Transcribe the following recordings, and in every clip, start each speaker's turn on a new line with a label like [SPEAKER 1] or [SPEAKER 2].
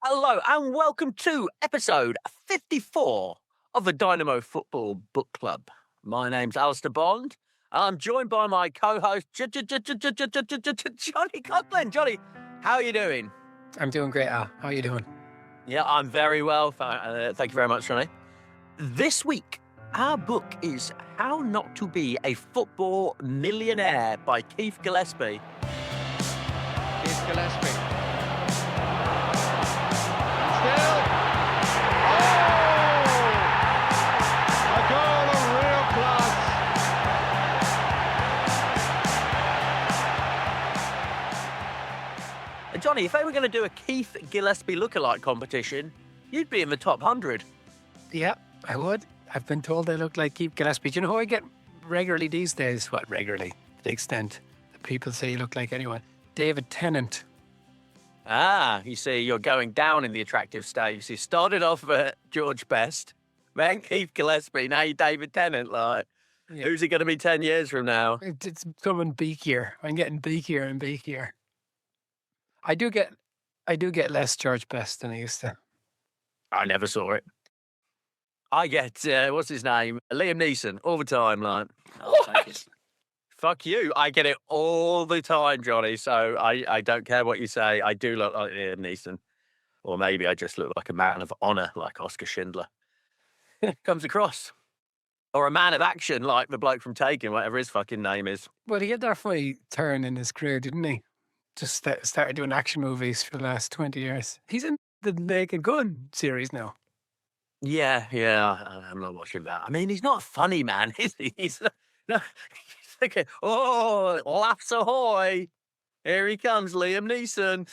[SPEAKER 1] Hello and welcome to episode 54 of the Dynamo Football Book Club. My name's Alistair Bond. I'm joined by my co-host, Johnny Coughlin. Johnny, how are you doing?
[SPEAKER 2] I'm doing great, Al. How are you doing?
[SPEAKER 1] Yeah, I'm very well. Thank you very much, Johnny. This week, our book is How Not to Be a Football Millionaire by Keith Gillespie.
[SPEAKER 3] Keith Gillespie. Still. Oh! A goal of real class.
[SPEAKER 1] Johnny, if they were going to do a Keith Gillespie lookalike competition, you'd be in the top 100.
[SPEAKER 2] Yeah, I would. I've been told I look like Keith Gillespie. Do you know who I get regularly these days? What, regularly? To the extent that people say you look like anyone. David Tennant.
[SPEAKER 1] Ah, you see, you're going down in the attractive stage. You started off at George Best, then Keith Gillespie, now you're David Tennant.
[SPEAKER 2] Yeah.
[SPEAKER 1] Who's he going to be 10 years from now?
[SPEAKER 2] It's becoming beakier. I'm getting beakier and beakier. I do get less George Best than I used to.
[SPEAKER 1] I never saw it. I get, what's his name? Liam Neeson, all the time, I'll take it. Fuck you. I get it all the time, Johnny, so I don't care what you say. I do look like Liam Neeson. Or maybe I just look like a man of honour, like Oscar Schindler. Comes across. Or a man of action, like the bloke from Taken, whatever his fucking name is.
[SPEAKER 2] Well, he had that funny turn in his career, didn't he? Just started doing action movies for the last 20 years. He's in the Naked Gun series now.
[SPEAKER 1] Yeah, I'm not watching that. I mean, he's not a funny man, is he? He's thinking, oh, laughs ahoy. Here he comes, Liam Neeson.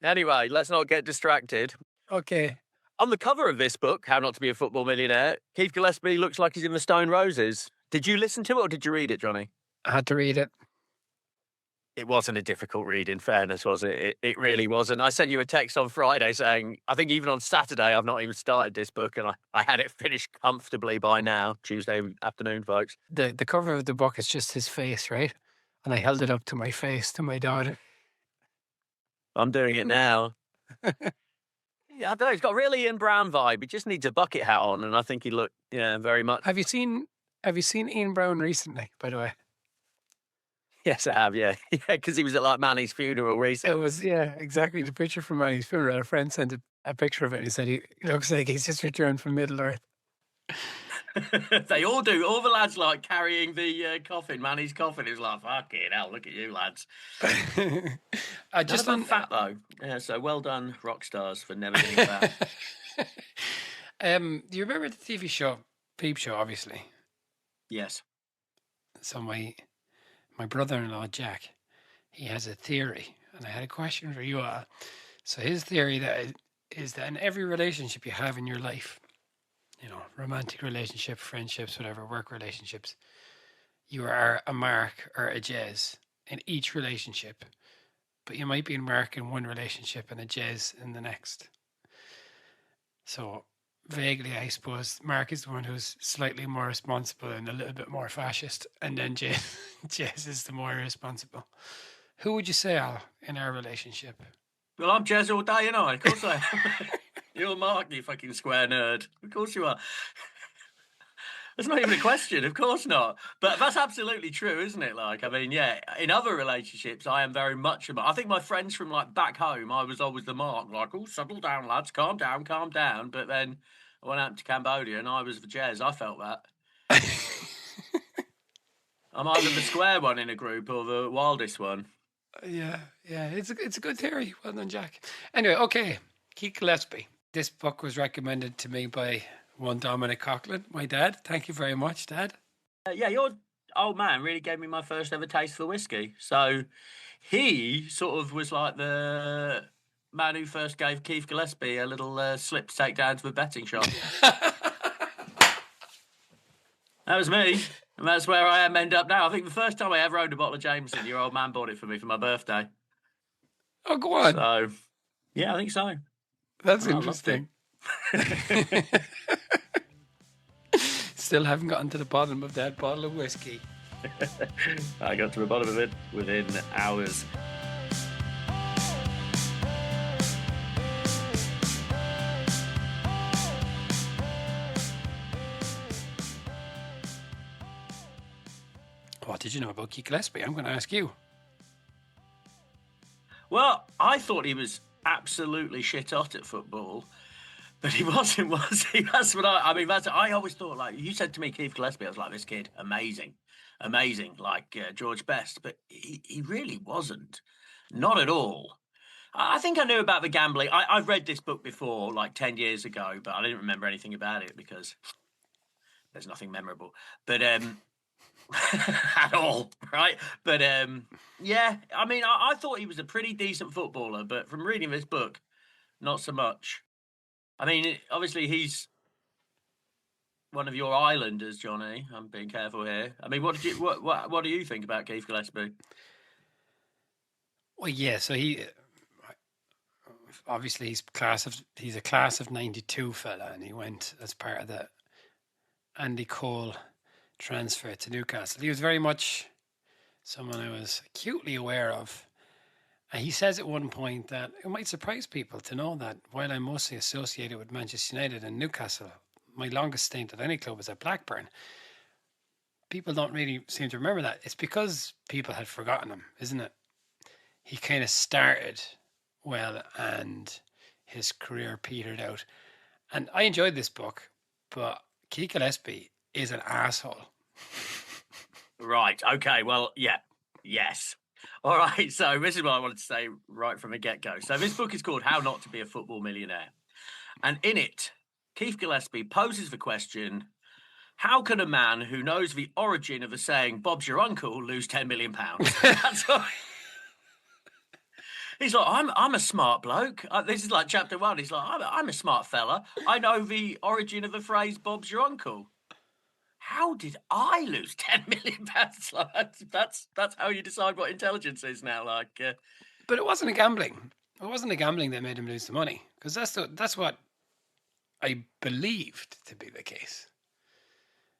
[SPEAKER 1] Anyway, let's not get distracted.
[SPEAKER 2] Okay.
[SPEAKER 1] On the cover of this book, How Not to Be a Football Millionaire, Keith Gillespie looks like he's in the Stone Roses. Did you listen to it or did you read it, Johnny?
[SPEAKER 2] I had to read it.
[SPEAKER 1] It wasn't a difficult read, in fairness, was it? It really wasn't. I sent you a text on Friday saying, I think even on Saturday, I've not even started this book, and I had it finished comfortably by now, Tuesday afternoon, folks.
[SPEAKER 2] The cover of the book is just his face, right? And I held it up to my face, to my daughter.
[SPEAKER 1] I'm doing it now. Yeah, I don't know. He's got a really Ian Brown vibe. He just needs a bucket hat on, and I think he looked, very much.
[SPEAKER 2] Have you seen Ian Brown recently, by the way?
[SPEAKER 1] Yes, I have, yeah. Yeah, because he was at, Manny's funeral recently.
[SPEAKER 2] It was, yeah, exactly. The picture from Manny's funeral. A friend sent a picture of it and he said he looks like he's just returned from Middle Earth.
[SPEAKER 1] They all do. All the lads carrying the coffin, Manny's coffin. Is like, fucking hell, look at you lads.
[SPEAKER 2] Just
[SPEAKER 1] on fat though. Yeah, so well done, rock stars, for never getting fat.
[SPEAKER 2] Do you remember the TV show, Peep Show, obviously?
[SPEAKER 1] Yes.
[SPEAKER 2] So my brother-in-law, Jack, he has a theory, and I had a question for you all. So his theory is that in every relationship you have in your life, romantic relationship, friendships, whatever, work relationships, you are a Mark or a Jez in each relationship, but you might be in Mark in one relationship and a Jez in the next. So vaguely, I suppose, Mark is the one who's slightly more responsible and a little bit more fascist, and then Jez is the more irresponsible. Who would you say, Al, in our relationship?
[SPEAKER 1] Well, I'm Jez all day, I? Of course I am. You're Mark, you fucking square nerd. Of course you are. That's not even a question. Of course not. But that's absolutely true, isn't it? In other relationships, I am very much a Mark. I think my friends from back home, I was always the Mark. Oh, settle down, lads. Calm down. But then I went out to Cambodia and I was the Jez. I felt that. I'm either the square one in a group or the wildest one.
[SPEAKER 2] Yeah. It's a good theory. Well done, Jack. Anyway, okay. Keith Gillespie. This book was recommended to me by one Dominic Coughlin, my dad. Thank you very much, Dad.
[SPEAKER 1] Your old man really gave me my first ever taste for whiskey. So he sort of was like the man who first gave Keith Gillespie a little slip to take down to the betting shop. That was me. And that's where I end up now. I think the first time I ever owned a bottle of Jameson, your old man bought it for me for my birthday.
[SPEAKER 2] Oh, go on.
[SPEAKER 1] So, yeah, I think so.
[SPEAKER 2] That's interesting. Still haven't gotten to the bottom of that bottle of whiskey.
[SPEAKER 1] I got to the bottom of it within hours.
[SPEAKER 2] what did you know about Keith Gillespie? I'm going to ask you.
[SPEAKER 4] Well, I thought he was absolutely shit hot at football, but he wasn't, was he? That's what I always thought, like, you said to me, Keith Gillespie, I was like, this kid, amazing, like George Best, but he really wasn't. Not at all. I think I knew about the gambling. I've read this book before, like 10 years ago, but I didn't remember anything about it because there's nothing memorable. But at all, right? But yeah, I mean, I thought he was a pretty decent footballer, but from reading this book, not so much. I mean, obviously he's one of your islanders, Johnny. I'm being careful here. I mean, what do you think about Keith Gillespie?
[SPEAKER 2] Well, yeah, so he obviously he's a class of 92 fella, and he went as part of the Andy Cole transfer to Newcastle. He was very much someone I was acutely aware of. And he says at one point that it might surprise people to know that while I'm mostly associated with Manchester United and Newcastle, my longest stint at any club was at Blackburn. People don't really seem to remember that. It's because people had forgotten him, isn't it? He kind of started well and his career petered out. And I enjoyed this book, but Keith Gillespie is an asshole.
[SPEAKER 4] Right. Okay. Well, yeah. Yes. All right. So this is what I wanted to say right from the get-go. So this book is called How Not to Be a Football Millionaire. And in it, Keith Gillespie poses the question, how can a man who knows the origin of the saying, Bob's your uncle, lose £10 million? That's what... He's like, I'm a smart bloke. This is like chapter 1. He's like, I'm a smart fella. I know the origin of the phrase, Bob's your uncle. How did I lose £10 million? Like, that's how you decide what intelligence is now. Like,
[SPEAKER 2] but it wasn't a gambling. It wasn't the gambling that made him lose the money, because that's what I believed to be the case.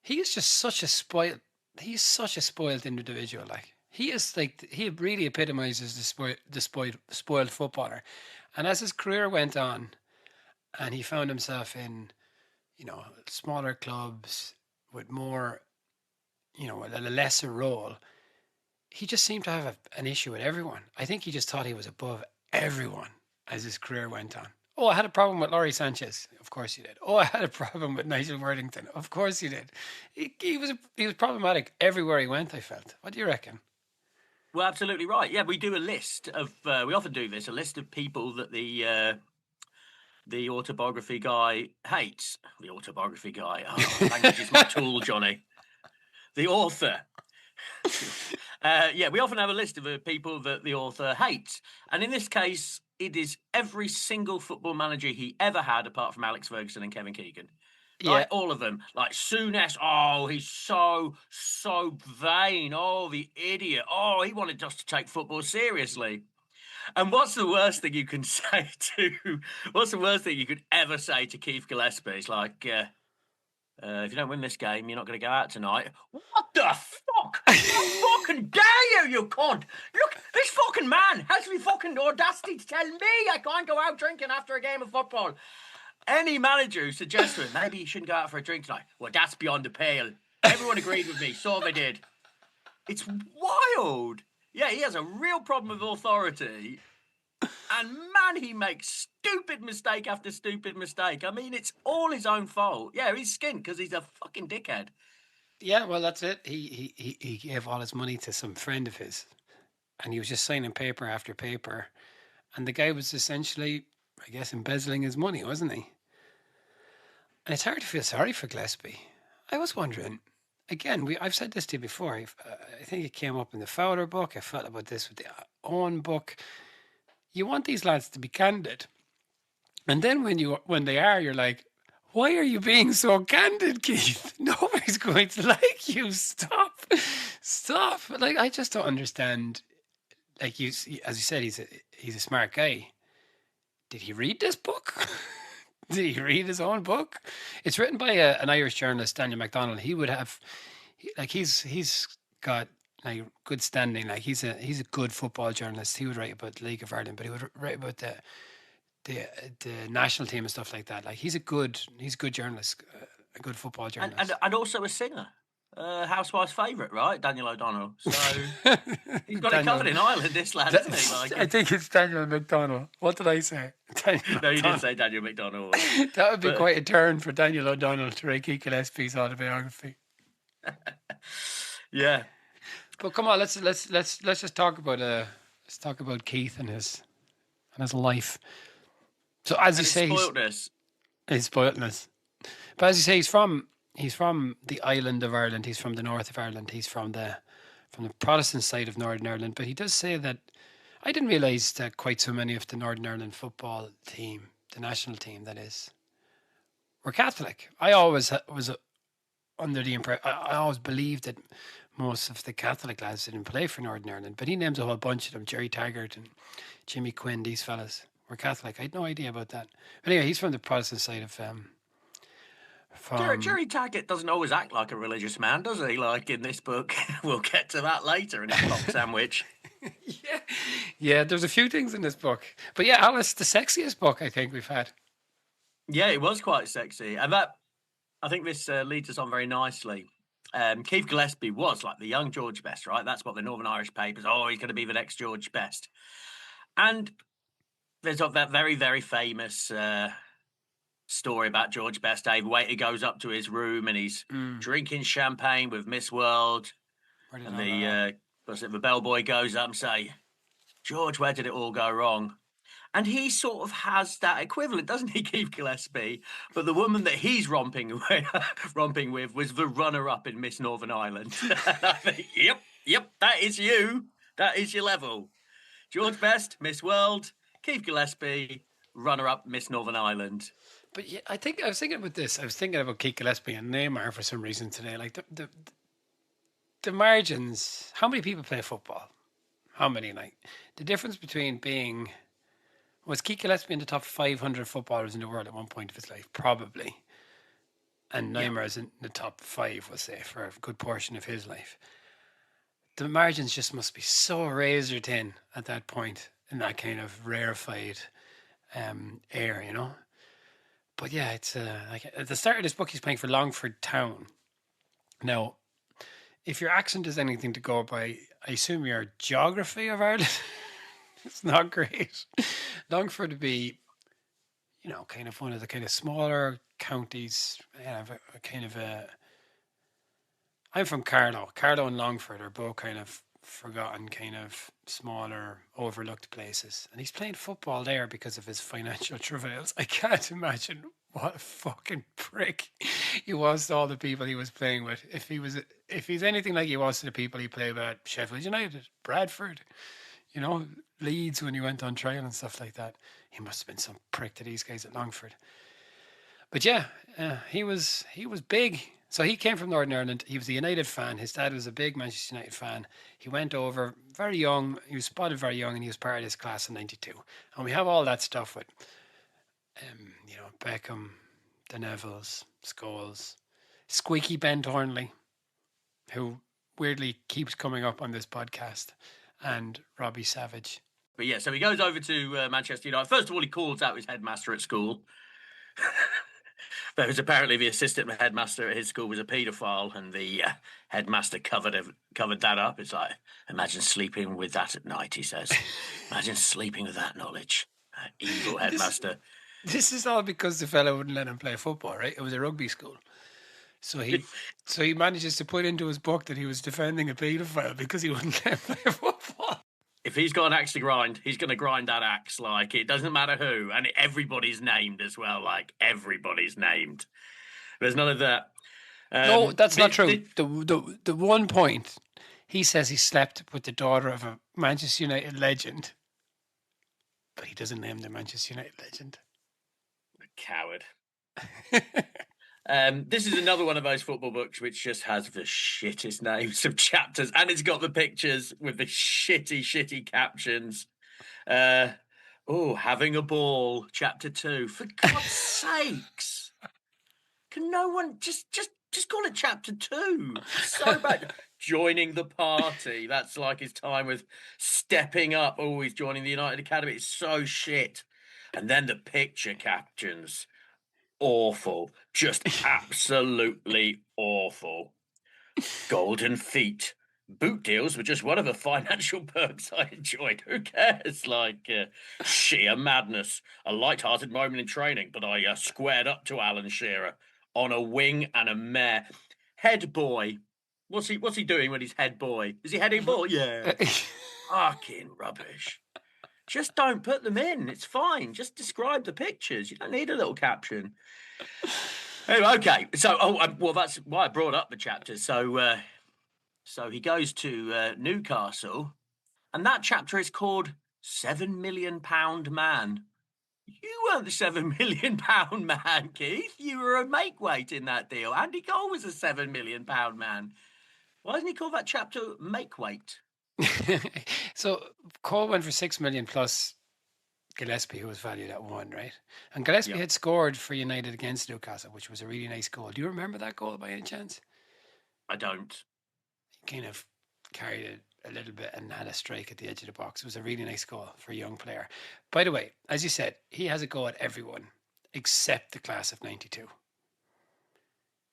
[SPEAKER 2] He is just such a spoiled. He's such a spoiled individual. Like he really epitomizes the spoiled footballer. And as his career went on, and he found himself in, smaller clubs with more, a lesser role, he just seemed to have an issue with everyone. I think he just thought he was above everyone as his career went on. Oh, I had a problem with Laurie Sanchez. Of course you did. Oh, I had a problem with Nigel Worthington. Of course you did. He was problematic everywhere he went, I felt. What do you reckon?
[SPEAKER 4] Well, absolutely right. Yeah, we do a list of, we often do this, a list of people that the autobiography guy hates. The autobiography guy. Oh, language is my tool, Johnny. The author. We often have a list of people that the author hates. And in this case, it is every single football manager he ever had, apart from Alex Ferguson and Kevin Keegan. Like, all of them. Like Souness, he's so vain. Oh, the idiot. Oh, he wanted us to take football seriously. And what's the worst thing you can say what's the worst thing you could ever say to Keith Gillespie? It's like, if you don't win this game, you're not going to go out tonight. What the fuck? How fucking dare you cunt? Look, this fucking man has the fucking audacity to tell me I can't go out drinking after a game of football. Any manager who suggests to him, maybe you shouldn't go out for a drink tonight, well, that's beyond the pale. Everyone agreed with me, so they did. It's wild. Yeah, he has a real problem with authority. And man, he makes stupid mistake after stupid mistake. I mean, it's all his own fault. Yeah, he's skint because he's a fucking dickhead.
[SPEAKER 2] Yeah, well, that's it. He gave all his money to some friend of his, and he was just signing paper after paper. And the guy was essentially, I guess, embezzling his money, wasn't he? And it's hard to feel sorry for Gillespie. I was wondering, again, I've said this to you before. I think it came up in the Fowler book. I felt about this with the Owen book. You want these lads to be candid. And then when they are, you're like, why are you being so candid, Keith? Nobody's going to like you. Stop. Like, I just don't understand. Like, as you said, he's a smart guy. Did he read this book? Did he read his own book? It's written by an Irish journalist, Daniel MacDonald. He would have, he's got like good standing. Like he's a good football journalist. He would write about the League of Ireland, but he would write about the national team and stuff like that. Like he's a good journalist, a good football journalist,
[SPEAKER 4] and also a singer. Housewife's favourite, right? Daniel O'Donnell. So he's got it
[SPEAKER 2] Daniel-
[SPEAKER 4] covered in Ireland, this lad, isn't he? Like,
[SPEAKER 2] I think it's Daniel McDonnell. What did I say? Daniel
[SPEAKER 4] no, you did
[SPEAKER 2] O'Donnell.
[SPEAKER 4] say Daniel McDonnell.
[SPEAKER 2] That would be
[SPEAKER 4] But-
[SPEAKER 2] quite a turn for Daniel O'Donnell to write Keith Gillespie's autobiography.
[SPEAKER 4] Yeah.
[SPEAKER 2] But come on, let's just talk about Keith and his life. So as you say, his spoiledness. But as you say, he's from the island of Ireland. He's from the north of Ireland. He's from the Protestant side of Northern Ireland. But he does say that I didn't realise that quite so many of the Northern Ireland football team, the national team, that is, were Catholic. I always was under the impression. I always believed that most of the Catholic lads didn't play for Northern Ireland. But he names a whole bunch of them: Jerry Taggart and Jimmy Quinn. These fellas were Catholic. I had no idea about that. But anyway, he's from the Protestant side of.
[SPEAKER 4] Jerry Taggart doesn't always act like a religious man, does he? Like in this book, we'll get to that later in his pop sandwich.
[SPEAKER 2] Yeah. There's a few things in this book, but yeah, Alice, the sexiest book I think we've had.
[SPEAKER 4] Yeah, it was quite sexy, and that I think this leads us on very nicely. Keith Gillespie was like the young George Best, right? That's what the Northern Irish papers. Oh, he's going to be the next George Best, and there's that very, very famous story about George Best. Dave Waiter goes up to his room and he's drinking champagne with Miss World, and the bellboy goes up and say, "George, where did it all go wrong?" And he sort of has that equivalent, doesn't he, Keith Gillespie? But the woman that he's romping with was the runner-up in Miss Northern Ireland. I think, yep, that is you. That is your level. George Best, Miss World. Keith Gillespie, runner-up Miss Northern Ireland.
[SPEAKER 2] But yeah, I was thinking about this. I was thinking about Keith Gillespie and Neymar for some reason today. Like the margins. How many people play football? How many? Like the difference between was Keith Gillespie in the top 500 footballers in the world at one point of his life? Probably. And Neymar is in the top 5, we'll say, for a good portion of his life. The margins just must be so razor thin at that point in that kind of rarefied air, you know? But yeah, it's like at the start of this book, he's playing for Longford Town. Now, if your accent is anything to go by, I assume your geography of Ireland, it's not great. Longford would be, kind of one of the kind of smaller counties. I'm from Carlow. Carlow and Longford are both kind of forgotten, kind of smaller, overlooked places. And he's playing football there because of his financial travails. I can't imagine what a fucking prick he was to all the people he was playing with. If he's anything like he was to the people he played with at Sheffield United, Bradford, Leeds when he went on trial and stuff like that, he must have been some prick to these guys at Longford. But yeah, he was big. So he came from Northern Ireland. He was a United fan. His dad was a big Manchester United fan. He went over very young. He was spotted very young, and he was part of this class in '92. And we have all that stuff with, Beckham, the Nevilles, Scholes, Squeaky Ben Thornley, who weirdly keeps coming up on this podcast, and Robbie Savage.
[SPEAKER 4] But yeah, so he goes over to Manchester United. First of all, he calls out his headmaster at school. Because apparently the assistant headmaster at his school was a paedophile, and the headmaster covered that up. It's like, imagine sleeping with that at night, he says. Imagine sleeping with that knowledge. Evil headmaster.
[SPEAKER 2] This is all because the fellow wouldn't let him play football, right? It was a rugby school. So he manages to put into his book that he was defending a paedophile because he wouldn't let him play football.
[SPEAKER 4] If he's got an axe to grind, he's going to grind that axe. Like, it doesn't matter who. And everybody's named as well. Like, everybody's named. There's none of that.
[SPEAKER 2] No, that's not true. The one point, he says he slept with the daughter of a Manchester United legend. But he doesn't name the Manchester United legend.
[SPEAKER 4] Coward. This is another one of those football books which just has the shittest names of chapters, and it's got the pictures with the shitty captions. Having a ball, chapter 2. For God's sakes, can no one just call it chapter 2? It's so bad. Joining the party. That's like his time with stepping up. Oh, he's joining the United Academy. It's so shit. And then the picture captions. Awful. Just absolutely awful. Golden feet. Boot deals were just one of the financial perks I enjoyed. Who cares? Sheer madness. A light-hearted moment in training, but I squared up to Alan Shearer on a wing and a mare. Head boy. What's he doing when he's head boy? Is he heading ball? Yeah. Fucking rubbish. Just don't put them in. It's fine. Just describe the pictures. You don't need a little caption. Anyway, okay. So, that's why I brought up the chapter. So he goes to Newcastle, and that chapter is called £7 Million Man. You weren't the £7 million man, Keith. You were a make weight in that deal. Andy Cole was a £7 million man. Why doesn't he call that chapter make weight?
[SPEAKER 2] So Cole went for 6 million plus Gillespie, who was valued at 1, right? And Gillespie had scored for United against Newcastle, which was a really nice goal. Do you remember that goal by any chance?
[SPEAKER 4] I don't.
[SPEAKER 2] He kind of carried it a little bit and had a strike at the edge of the box. It was a really nice goal for a young player. By the way, as you said, he has a go at everyone except the class of 92.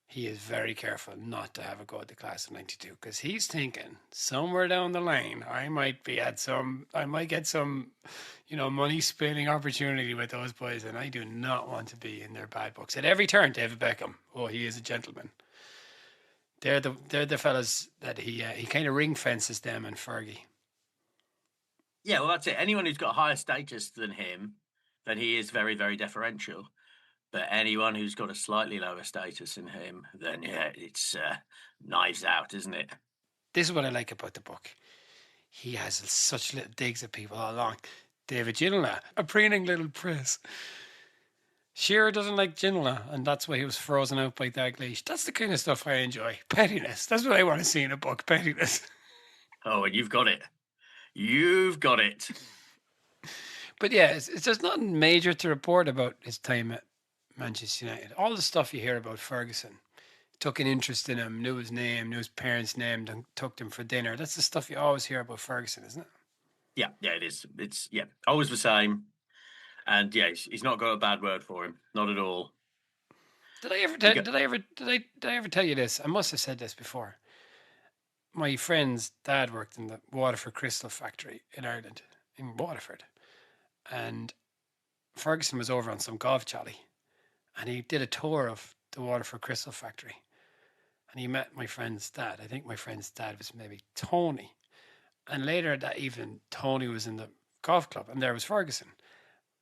[SPEAKER 2] He is very careful not to have a go at the class of 92 because he's thinking somewhere down the line, I might get some, money spinning opportunity with those boys, and I do not want to be in their bad books. At every turn, David Beckham, he is a gentleman. They're the fellas that he kind of ring fences them and Fergie.
[SPEAKER 4] Yeah, well, that's it. Anyone who's got higher status than him, then he is very, very deferential. But anyone who's got a slightly lower status than him, then it's knives out, isn't it?
[SPEAKER 2] This is what I like about the book. He has such little digs at people all along. David Ginola, a preening little priss. Shearer doesn't like Ginola, and that's why he was frozen out by Dalglish. That's the kind of stuff I enjoy. Pettiness. That's what I want to see in a book. Pettiness.
[SPEAKER 4] Oh, and you've got it. You've got it.
[SPEAKER 2] But yeah, there's nothing major to report about his time at Manchester United. All the stuff you hear about Ferguson, took an interest in him, knew his name, knew his parents' name, and took him for dinner. That's the stuff you always hear about Ferguson, isn't it?
[SPEAKER 4] Yeah, it is. It's always the same. And yeah, he's not got a bad word for him, not at all.
[SPEAKER 2] Did I ever tell you this? I must have said this before. My friend's dad worked in the Waterford Crystal factory in Ireland, in Waterford, and Ferguson was over on some golf jolly. And he did a tour of the Waterford Crystal factory. And he met my friend's dad. I think my friend's dad was maybe Tony. And later that evening, Tony was in the golf club and there was Ferguson.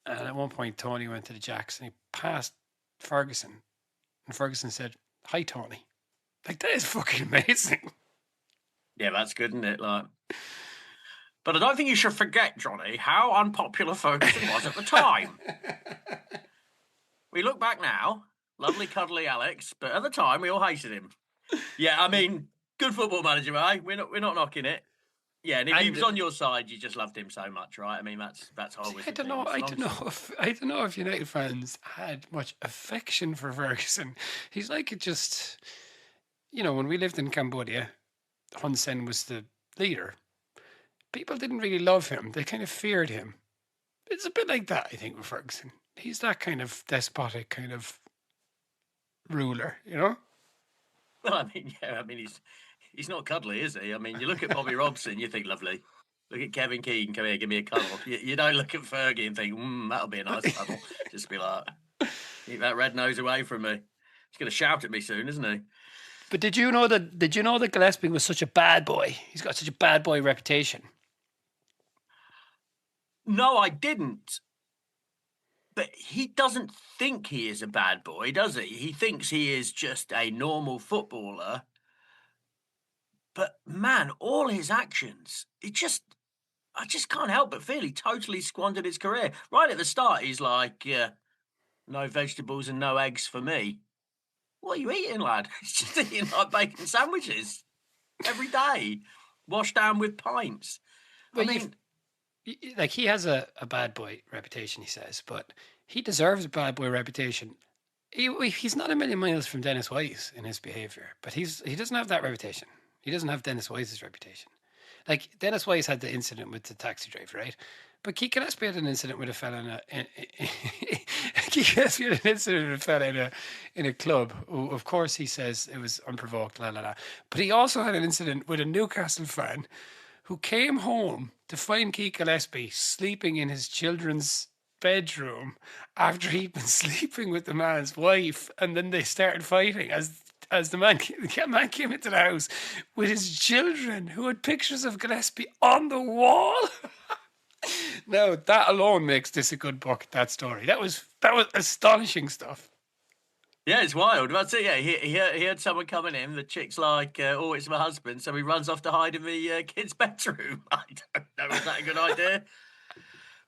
[SPEAKER 2] And at one point, Tony went to the Jacks and he passed Ferguson. And Ferguson said, "Hi, Tony." Like, that is fucking amazing.
[SPEAKER 4] Yeah, that's good, isn't it? But I don't think you should forget, Johnny, how unpopular Ferguson was at the time. We look back now, lovely cuddly Alex, but at the time we all hated him. Yeah, I mean, good football manager, eh? We're not knocking it. Yeah, and if he was on your side, you just loved him so much, right? I mean, that's always.
[SPEAKER 2] I don't know if United fans had much affection for Ferguson. He's like it just, when we lived in Cambodia, Hun Sen was the leader. People didn't really love him; they kind of feared him. It's a bit like that, I think, with Ferguson. He's that kind of despotic kind of ruler,
[SPEAKER 4] Well, he's not cuddly, is he? I mean, you look at Bobby Robson, you think lovely. Look at Kevin Keegan, come here, give me a cuddle. You don't look at Fergie and think, that'll be a nice cuddle. Just be like, keep that red nose away from me. He's going to shout at me soon, isn't he?
[SPEAKER 2] But did you know that Gillespie was such a bad boy? He's got such a bad boy reputation.
[SPEAKER 4] No, I didn't. But he doesn't think he is a bad boy, does he? He thinks he is just a normal footballer. But man, all his actions, I just can't help but feel he totally squandered his career. Right at the start, he's like, no vegetables and no eggs for me. What are you eating, lad? He's just eating like bacon sandwiches every day, washed down with pints.
[SPEAKER 2] Well, he has a bad boy reputation, he says, but he deserves a bad boy reputation. He's not a million miles from Dennis Wise in his behaviour, but he doesn't have that reputation. He doesn't have Dennis Wise's reputation. Like, Dennis Wise had the incident with the taxi driver, right? But Keith Gillespie had an incident with a fella Keith Gillespie had an incident with a fella in a club who, of course, he says it was unprovoked, la la la. But he also had an incident with a Newcastle fan who came home to find Keith Gillespie sleeping in his children's bedroom after he'd been sleeping with the man's wife, and then they started fighting as the man came into the house with his children, who had pictures of Gillespie on the wall. Now that alone makes this a good book. That story, that was astonishing stuff.
[SPEAKER 4] Yeah, it's wild. That's it. Yeah, he had someone coming in. The chick's like, "Oh, it's my husband," so he runs off to hide in the kid's bedroom. I don't know. Is that a good idea?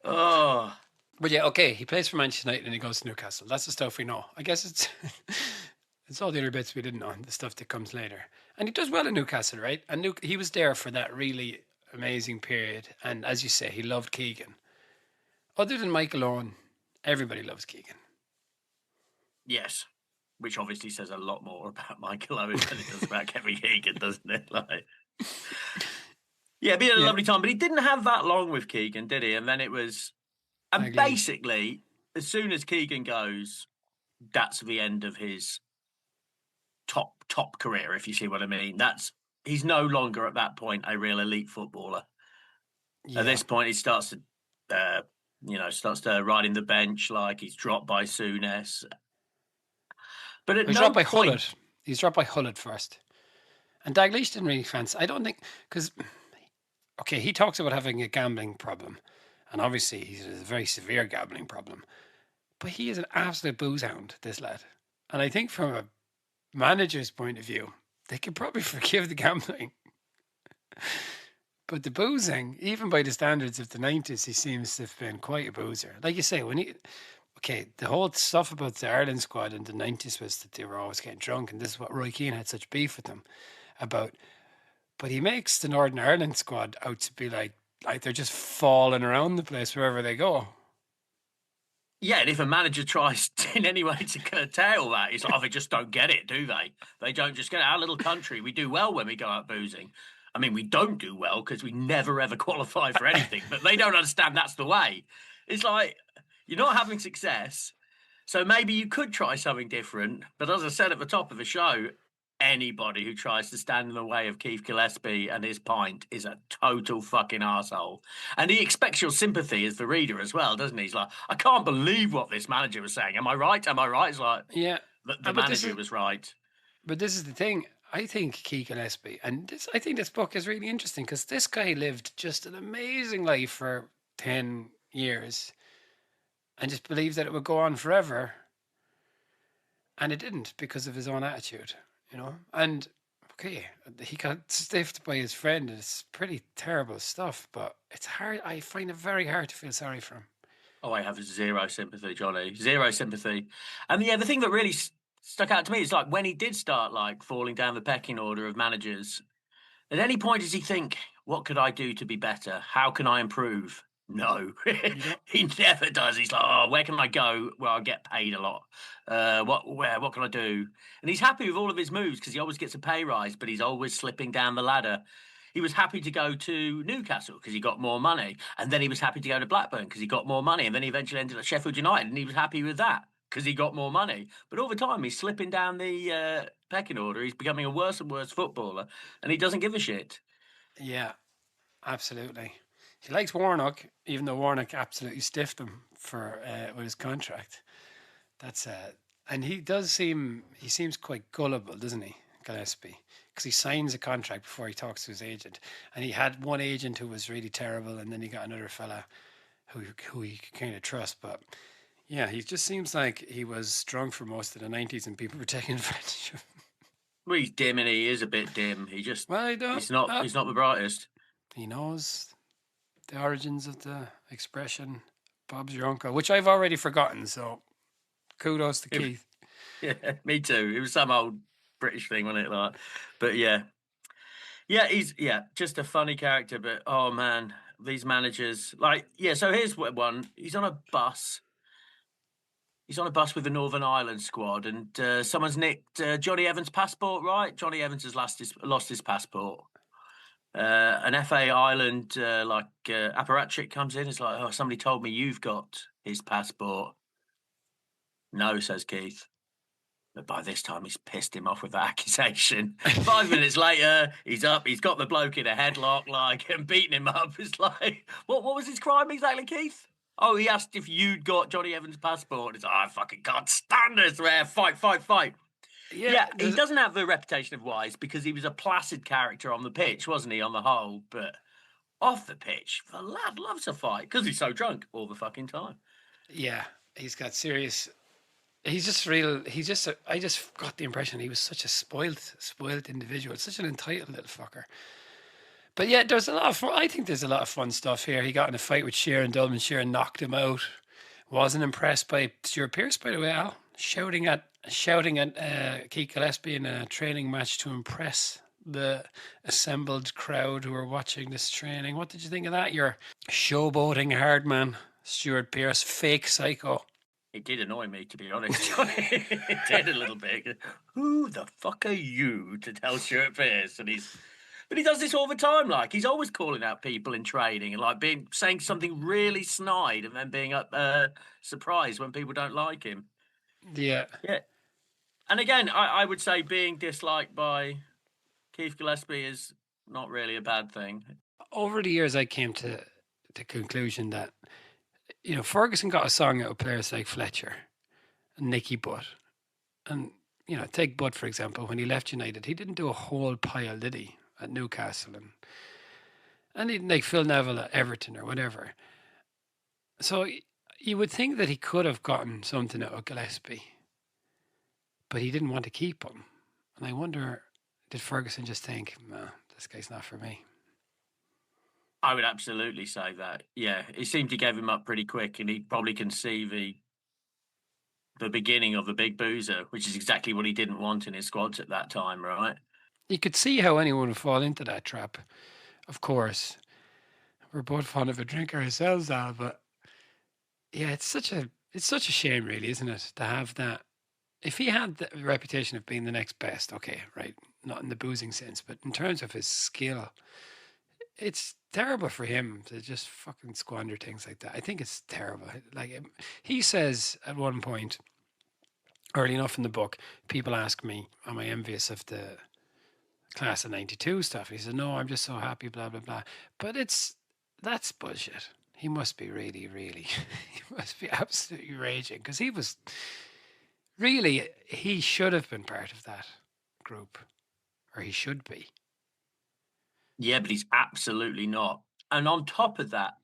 [SPEAKER 4] Oh,
[SPEAKER 2] but yeah, okay. He plays for Manchester United and he goes to Newcastle. That's the stuff we know. I guess it's it's all the other bits we didn't know, the stuff that comes later. And he does well in Newcastle, right? And he was there for that really amazing period. And as you say, he loved Keegan. Other than Michael Owen, everybody loves Keegan.
[SPEAKER 4] Yes. Which obviously says a lot more about Michael Owen than it does about Kevin Keegan, doesn't it? Like, yeah, he had a lovely time, but he didn't have that long with Keegan, did he? And then it was, and basically, as soon as Keegan goes, that's the end of his top career, if you see what I mean. He's no longer at that point a real elite footballer. Yeah. At this point, he starts to ride in the bench, like he's dropped by Souness. But he's dropped by Hullet.
[SPEAKER 2] He's dropped by Hullet first. And Dalglish didn't really fancy. I don't think, because, okay, he talks about having a gambling problem. And obviously, he's a very severe gambling problem. But he is an absolute booze hound, this lad. And I think from a manager's point of view, they could probably forgive the gambling. But the boozing, even by the standards of the 90s, he seems to have been quite a boozer. Like you say, the whole stuff about the Ireland squad in the 90s was that they were always getting drunk, and this is what Roy Keane had such beef with them about. But he makes the Northern Ireland squad out to be like they're just falling around the place wherever they go.
[SPEAKER 4] Yeah, and if a manager tries in any way to curtail that, it's like, they just don't get it, do they? They don't just get it. Our little country, we do well when we go out boozing. I mean, we don't do well because we never, ever qualify for anything, but they don't understand that's the way. It's like, you're not having success, so maybe you could try something different. But as I said at the top of the show, anybody who tries to stand in the way of Keith Gillespie and his pint is a total fucking arsehole. And he expects your sympathy as the reader as well, doesn't he? He's like, I can't believe what this manager was saying. Am I right? Am I right? It's like,
[SPEAKER 2] yeah,
[SPEAKER 4] the manager was right.
[SPEAKER 2] But this is the thing. I think Keith Gillespie, and I think this book is really interesting because this guy lived just an amazing life for 10 years and just believed that it would go on forever. And it didn't because of his own attitude, you know. And, okay, he got stiffed by his friend. And it's pretty terrible stuff, but it's hard. I find it very hard to feel sorry for him.
[SPEAKER 4] Oh, I have zero sympathy, Johnny. Zero sympathy. And yeah, the thing that really stuck out to me is like when he did start like falling down the pecking order of managers, at any point does he think, what could I do to be better? How can I improve? No, he never does. He's like, oh, where can I go where I get paid a lot? What can I do? And he's happy with all of his moves because he always gets a pay rise, but he's always slipping down the ladder. He was happy to go to Newcastle because he got more money. And then he was happy to go to Blackburn because he got more money. And then he eventually ended at Sheffield United and he was happy with that because he got more money. But all the time he's slipping down the pecking order. He's becoming a worse and worse footballer and he doesn't give a shit.
[SPEAKER 2] Yeah, absolutely. He likes Warnock, even though Warnock absolutely stiffed him for with his contract. That's and he seems quite gullible, doesn't he, Gillespie? Because he signs a contract before he talks to his agent, and he had one agent who was really terrible, and then he got another fella who he could kind of trust. But yeah, he just seems like he was drunk for most of the 90s, and people were taking advantage of him.
[SPEAKER 4] Well, he's dim, and he is a bit dim. He just he's not the brightest.
[SPEAKER 2] He knows the origins of the expression "Bob's your uncle," which I've already forgotten, so kudos to Keith.
[SPEAKER 4] Yeah, me too. It was some old British thing, wasn't it? Like, but yeah, he's just a funny character. But oh man, these managers, so here's one. He's on a bus. He's on a bus with the Northern Ireland squad, and someone's nicked Johnny Evans' passport. Right, Johnny Evans has lost his passport. an FA Island apparatchik comes in. It's like, oh, somebody told me you've got his passport. No, says Keith. But by this time, he's pissed him off with that accusation. 5 minutes later, he's up. He's got the bloke in a headlock, and beating him up. It's like, what was his crime exactly, Keith? Oh, he asked if you'd got Johnny Evans' passport. It's like, I fucking can't stand this. Fight. Yeah, he doesn't have the reputation of wise because he was a placid character on the pitch, wasn't he, on the whole? But off the pitch, the lad loves a fight because he's so drunk all the fucking time.
[SPEAKER 2] Yeah, he's got serious... He's just real. I just got the impression he was such a spoilt individual, such an entitled little fucker. But yeah, there's a lot of fun. I think there's a lot of fun stuff here. He got in a fight with Sheeran Dullman. Sheeran knocked him out. Wasn't impressed by Stuart Pearce, by the way, Al. Shouting at Keith Gillespie in a training match to impress the assembled crowd who were watching this training. What did you think of that? You're showboating hard man, Stuart Pearce, fake psycho.
[SPEAKER 4] It did annoy me, to be honest, Johnny. It did a little bit. Who the fuck are you to tell Stuart Pearce? But he does this all the time. He's always calling out people in training and saying something really snide and then being surprised when people don't like him.
[SPEAKER 2] Yeah.
[SPEAKER 4] And again, I would say being disliked by Keith Gillespie is not really a bad thing.
[SPEAKER 2] Over the years, I came to the conclusion that Ferguson got a song out of players like Fletcher and Nicky Butt. And, take Butt, for example, when he left United, he didn't do a whole pile, did he, at Newcastle? And he didn't like Phil Neville at Everton or whatever. So you would think that he could have gotten something out of Gillespie, but he didn't want to keep him. And I wonder, did Ferguson just think, no, this guy's not for me?
[SPEAKER 4] I would absolutely say that. Yeah, it seemed to give him up pretty quick, and he probably can see the beginning of the big boozer, which is exactly what he didn't want in his squads at that time, right?
[SPEAKER 2] You could see how anyone would fall into that trap. Of course, we're both fond of a drink ourselves, Al, but yeah, it's such a shame, really, isn't it, to have that. If he had the reputation of being the next best, okay, right, not in the boozing sense, but in terms of his skill, it's terrible for him to just fucking squander things like that. I think it's terrible. He says at one point, early enough in the book, people ask me, am I envious of the class of 92 stuff? He says, no, I'm just so happy, blah, blah, blah. But that's bullshit. He must be really, really, he must be absolutely raging because he should have been part of that group, or he should be.
[SPEAKER 4] Yeah, but he's absolutely not. And on top of that,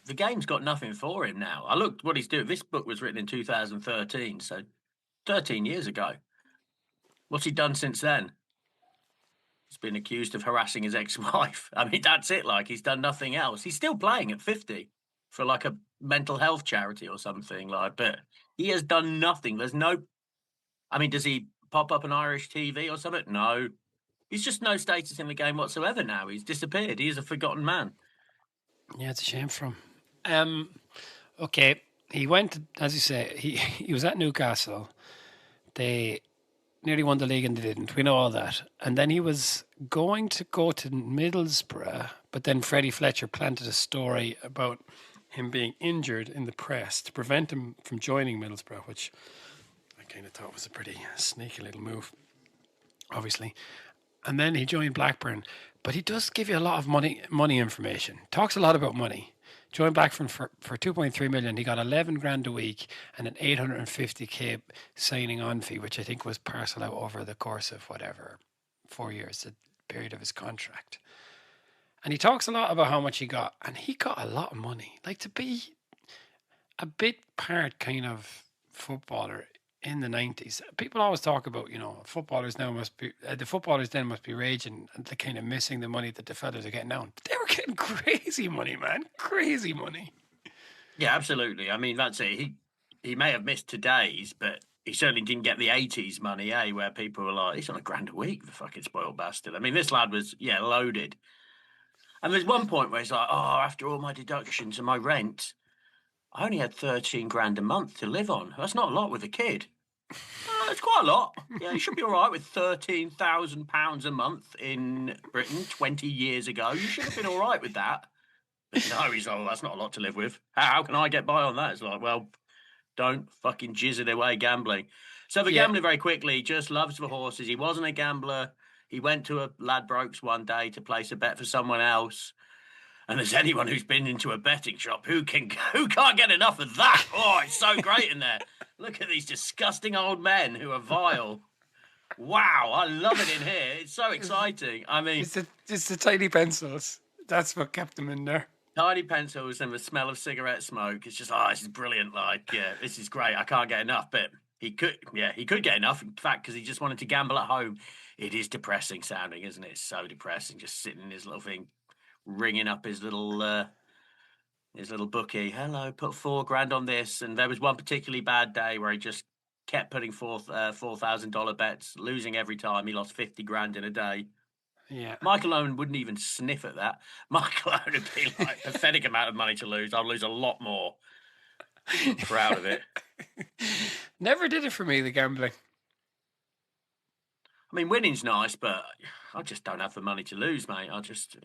[SPEAKER 4] the game's got nothing for him now. I looked what he's doing. This book was written in 2013, so 13 years ago. What's he done since then? He's been accused of harassing his ex-wife. I mean, that's it. He's done nothing else. He's still playing at 50 for a mental health charity or something. But he has done nothing. There's no... I mean, does he pop up on Irish TV or something? No. He's just no status in the game whatsoever now. He's disappeared. He is a forgotten man.
[SPEAKER 2] Yeah, it's a shame for him. Okay, he went, as you say, he was at Newcastle. They nearly won the league and they didn't. We know all that. And then he was going to go to Middlesbrough, but then Freddie Fletcher planted a story about him being injured in the press to prevent him from joining Middlesbrough, which I kind of thought was a pretty sneaky little move, obviously. And then he joined Blackburn. But he does give you a lot of money information. Talks a lot about money. Joined Blackburn for 2.3 million. He got 11 grand a week and an 850k signing on fee, which I think was parceled out over the course of 4 years, the period of his contract. And he talks a lot about how much he got. And he got a lot of money. To be a bit part kind of footballer in the 90s. People always talk about, footballers now must be, the footballers then must be raging and they're kind of missing the money that the fellas are getting now. But they were getting crazy money, man. Crazy money.
[SPEAKER 4] Yeah, absolutely. I mean, that's it. He may have missed today's, but he certainly didn't get the 80s money, where people were like, he's on $1,000 a week, the fucking spoiled bastard. I mean, this lad was, loaded. And there's one point where he's like, after all my deductions and my rent, I only had 13 grand a month to live on. That's not a lot with a kid. It's quite a lot. Yeah, you should be all right with £13,000 a month in Britain 20 years ago. You should have been all right with that. But no, he's like, well, that's not a lot to live with. How can I get by on that? It's like, well, don't fucking jizz it away gambling. So the gambling very quickly, just loves the horses. He wasn't a gambler. He went to a Ladbrokes one day to place a bet for someone else. And as anyone who's been into a betting shop, who can't get enough of that? Oh, it's so great in there. Look at these disgusting old men who are vile. Wow, I love it in here. It's so exciting. I mean,
[SPEAKER 2] it's the tiny pencils. That's what kept them in there.
[SPEAKER 4] Tiny pencils and the smell of cigarette smoke. It's just, this is brilliant. Like, yeah, this is great. I can't get enough. But he could get enough. In fact, because he just wanted to gamble at home. It is depressing sounding, isn't it? It's so depressing. Just sitting in his little thing, ringing up his little bookie. Hello, put $4,000 on this. And there was one particularly bad day where he just kept putting $4,000 bets, losing every time. He lost $50,000 in a day.
[SPEAKER 2] Yeah.
[SPEAKER 4] Michael Owen wouldn't even sniff at that. Michael Owen would be like, pathetic amount of money to lose. I'll lose a lot more. I'm proud of it.
[SPEAKER 2] Never did it for me, the gambling.
[SPEAKER 4] I mean, winning's nice, but I just don't have the money to lose, mate. I just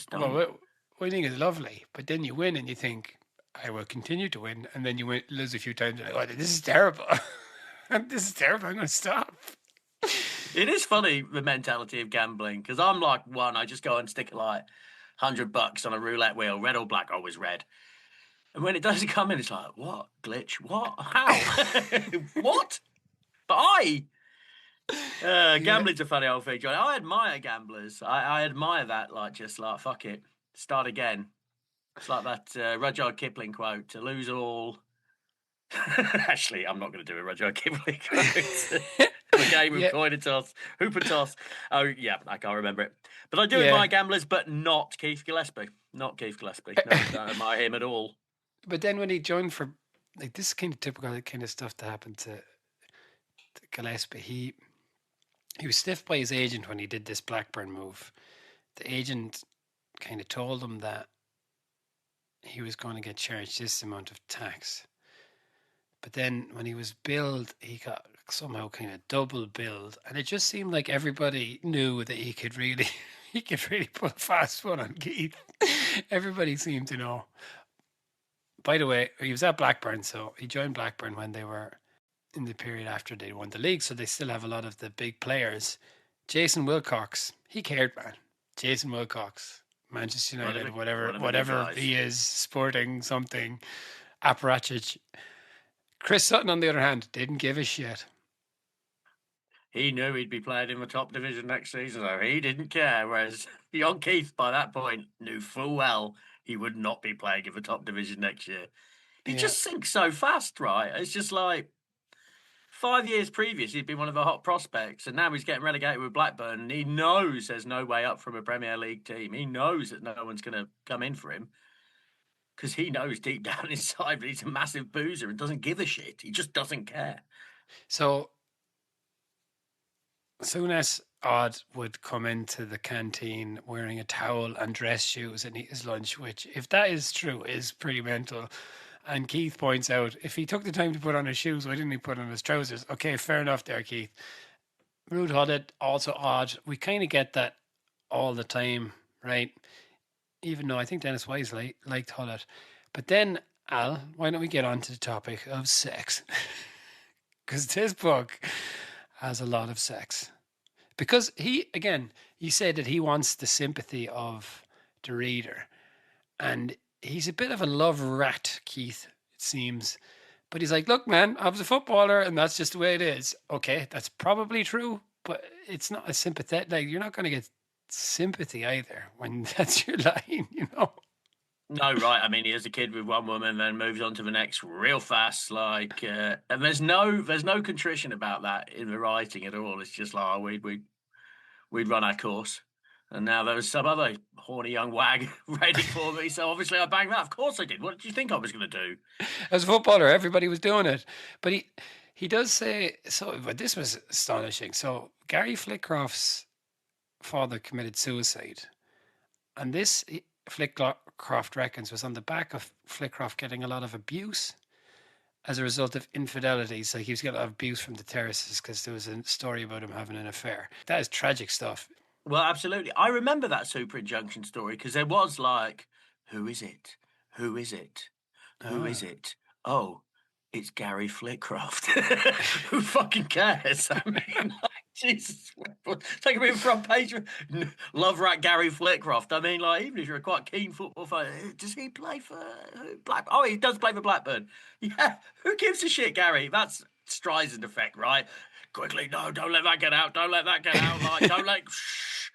[SPEAKER 4] don't.
[SPEAKER 2] Well, winning is lovely, but then you win and you think, I will continue to win, and then you lose a few times and like, this is terrible. This is terrible. I'm going to stop.
[SPEAKER 4] It is funny, the mentality of gambling, because I'm like I just go and stick like $100 on a roulette wheel, red or black, always red. And when it doesn't come in, it's like, what? Glitch? What? How? What? But gambling's a funny old thing, John. I admire gamblers. I admire that, like, just like, fuck it, start again. It's like that Rudyard Kipling quote, to lose all. Actually, I'm not going to do a Rudyard Kipling quote. The game of coin and toss, hoop and toss. Oh, yeah, I can't remember it. But I do admire gamblers, but not Keith Gillespie. Not Keith Gillespie. No, I don't admire him at all.
[SPEAKER 2] But then when he joined for, like, this kind of typical kind of stuff that happened to Gillespie, he was stiffed by his agent when he did this Blackburn move. The agent kind of told him that he was going to get charged this amount of tax. But then when he was billed, he got somehow kind of double billed, and it just seemed like everybody knew that he could really put a fast one on Keith. Everybody seemed to know. By the way, he was at Blackburn, so he joined Blackburn when they were in the period after they won the league, so they still have a lot of the big players. Jason Wilcox, he cared, man. Jason Wilcox, Manchester United, whatever he is, Sporting something, apparatchik. Chris Sutton, on the other hand, didn't give a shit.
[SPEAKER 4] He knew he'd be playing in the top division next season, though. He didn't care. Whereas young Keith, by that point, knew full well he would not be playing in the top division next year. He just sinks so fast, right? It's just like 5 years previous, he'd been one of the hot prospects, and now he's getting relegated with Blackburn, and he knows there's no way up from a Premier League team. He knows that no one's going to come in for him. Because he knows deep down inside that he's a massive boozer and doesn't give a shit. He just doesn't care.
[SPEAKER 2] So, soon as Odd would come into the canteen wearing a towel and dress shoes and eat his lunch, which, if that is true, is pretty mental. And Keith points out, if he took the time to put on his shoes, why didn't he put on his trousers? Okay, fair enough there, Keith. Rude Hudded, also Odd. We kind of get that all the time, right? Even though I think Dennis Wise liked Hudded. But then, Al, why don't we get on to the topic of sex? Because this book has a lot of sex. Because he said that he wants the sympathy of the reader. And he's a bit of a love rat, Keith, it seems. But he's like, look, man, I was a footballer and that's just the way it is. Okay, that's probably true, but it's not a sympathetic. Like, you're not going to get sympathy either when that's your line, you know.
[SPEAKER 4] No, right. I mean, he has a kid with one woman, then moves on to the next real fast. Like, and there's no contrition about that in the writing at all. It's just like, we'd run our course, and now there was some other horny young wag ready for me. So obviously, I banged that. Of course, I did. What did you think I was going to do?
[SPEAKER 2] As a footballer, everybody was doing it, but he does say so. But this was astonishing. So Gary Flitcroft's father committed suicide, and this Flitcroft reckons was on the back of Flitcroft getting a lot of abuse, as a result of infidelities. Like he was getting a lot of abuse from the terraces because there was a story about him having an affair. That is tragic stuff.
[SPEAKER 4] Well, absolutely. I remember that Super Injunction story because there was like, who is it? Who is it? Who is it? Oh, it's Gary Flitcroft. Who fucking cares? I mean, like, Jesus, take me front page. Love rat Gary Flitcroft. I mean, like, even if you're a quite keen football fan, does he play for Blackburn? Oh, he does play for Blackburn. Yeah, who gives a shit, Gary? That's Streisand effect, right? Quickly, no, don't let that get out. Don't let that get out. Like, don't let. Shh.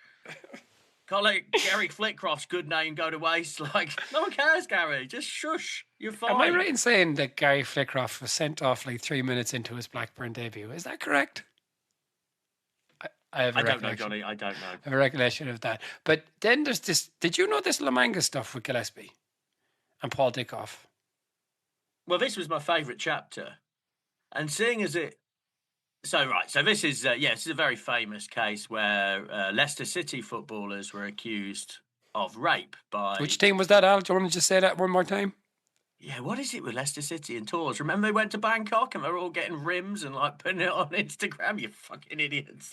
[SPEAKER 4] Can't let Gary Flitcroft's good name go to waste. Like, no one cares, Gary. Just shush. You're fine.
[SPEAKER 2] Am I right in saying that Gary Flitcroft was sent off like 3 minutes into his Blackburn debut? Is that correct? I
[SPEAKER 4] don't know, Johnny. I don't know.
[SPEAKER 2] I have a recollection of that. But then there's this. Did you know this La Manga stuff with Gillespie and Paul Dickoff?
[SPEAKER 4] Well, this was my favourite chapter. And seeing as it. So this is this is a very famous case where Leicester City footballers were accused of rape by.
[SPEAKER 2] Which team was that, Al? Do you want to just say that one more time?
[SPEAKER 4] Yeah, what is it with Leicester City and tours? Remember they went to Bangkok and they were all getting rims and like putting it on Instagram? You fucking idiots!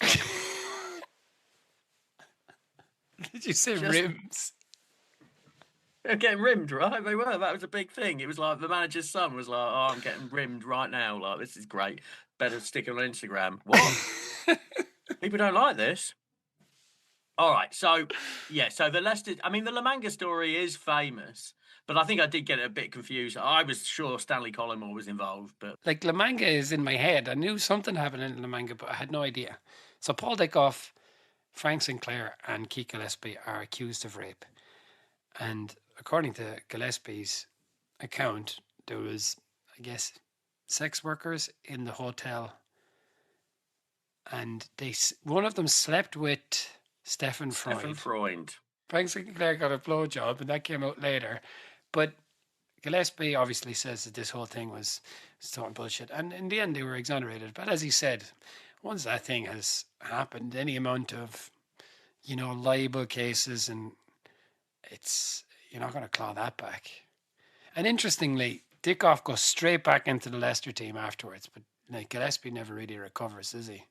[SPEAKER 2] Did you say rims?
[SPEAKER 4] They're getting rimmed, right? They were. That was a big thing. It was like the manager's son was like, "Oh, I'm getting rimmed right now. Like this is great. Better stick it on Instagram." What? People don't like this. All right, so the Leicester. I mean, the La Manga story is famous, but I think I did get it a bit confused. I was sure Stanley Collymore was involved, but
[SPEAKER 2] like La Manga is in my head. I knew something happened in La Manga, but I had no idea. So Paul Dickoff, Frank Sinclair, and Keith Gillespie are accused of rape, and according to Gillespie's account, there was, I guess, sex workers in the hotel, and one of them slept with Stefan Freund. Frank Sinclair got a blowjob, and that came out later. But Gillespie obviously says that this whole thing was total bullshit, and in the end they were exonerated. But as he said, once that thing has happened, any amount of, libel cases, and you're not going to claw that back. And interestingly, Dickoff goes straight back into the Leicester team afterwards, but Gillespie never really recovers, does he?